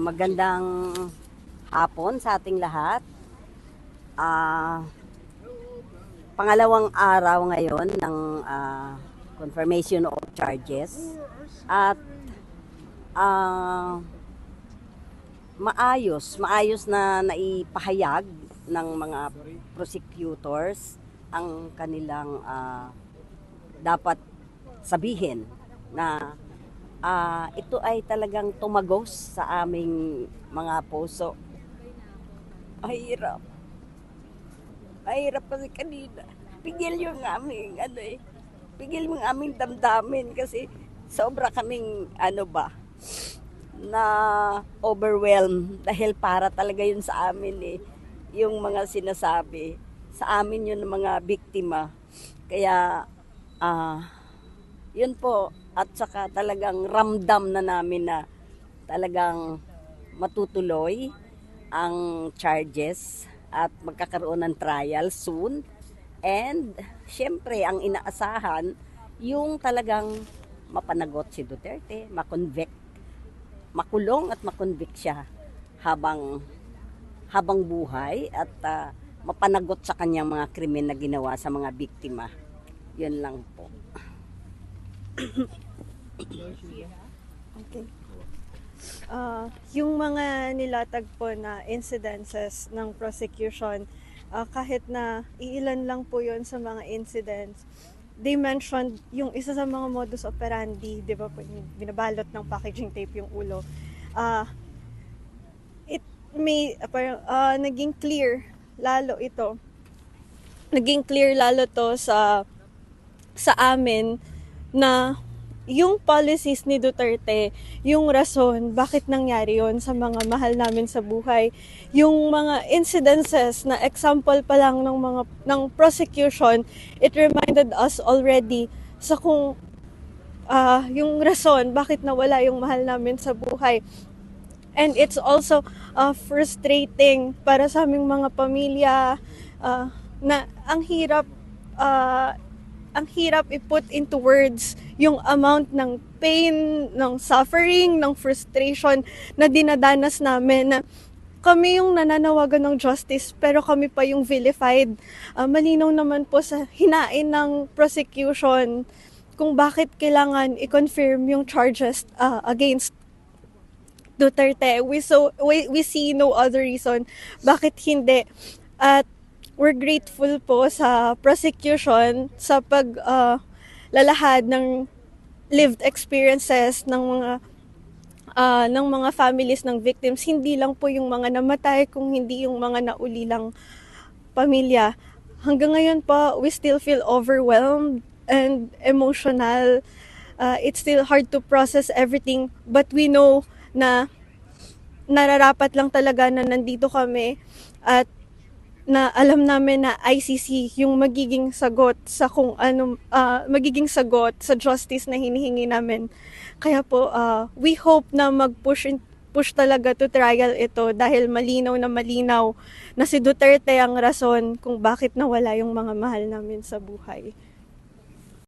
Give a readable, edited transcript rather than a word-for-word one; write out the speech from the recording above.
Magandang hapon sa ating lahat. Pangalawang araw ngayon ng confirmation of charges at maayos na naipahayag ng mga prosecutors ang kanilang dapat sabihin na ito ay talagang tumagos sa aming mga puso. Mahirap. Mahirap kasi kanina. Pigil yung aming, pigil yung aming damdamin kasi sobra kaming, na overwhelmed dahil para talaga yun sa amin yung mga sinasabi. Sa amin yun ng mga biktima. Kaya, yun po, at saka talagang ramdam na namin na talagang matutuloy ang charges at magkakaroon ng trial soon. And syempre ang inaasahan yung talagang mapanagot si Duterte, makulong at makonvict siya habang buhay at mapanagot sa kanyang mga krimen na ginawa sa mga biktima. Yun lang po. Okay. Yung mga nilatag po na incidences ng prosecution, kahit na iilan lang po yon sa mga incidents, they mentioned yung isa sa mga modus operandi, di ba po, binabalot ng packaging tape yung ulo. It may, naging clear lalo ito. Naging clear lalo to sa amin na yung policies ni Duterte, yung rason bakit nangyari yon sa mga mahal namin sa buhay, yung mga incidences na example pa lang ng prosecution, it reminded us already sa kung yung rason bakit nawala yung mahal namin sa buhay. And it's also frustrating para sa aming mga pamilya na ang hirap i-put into words yung amount ng pain, ng suffering, ng frustration na dinadanas namin, na kami yung nananawagan ng justice pero kami pa yung vilified. Malinaw naman po sa hinain ng prosecution kung bakit kailangan i-confirm yung charges against Duterte. We see no other reason bakit hindi. At we're grateful po sa prosecution sa paglalahad ng lived experiences ng mga families ng victims. Hindi lang po yung mga namatay, kung hindi yung mga naulilang pamilya. Hanggang ngayon po, we still feel overwhelmed and emotional. It's still hard to process everything, but we know na nararapat lang talaga na nandito kami at na alam namin na ICC yung magiging sagot sa kung ano, magiging sagot sa justice na hinihingi namin. Kaya po, we hope na push talaga to trial ito dahil malinaw na si Duterte ang rason kung bakit nawala yung mga mahal namin sa buhay.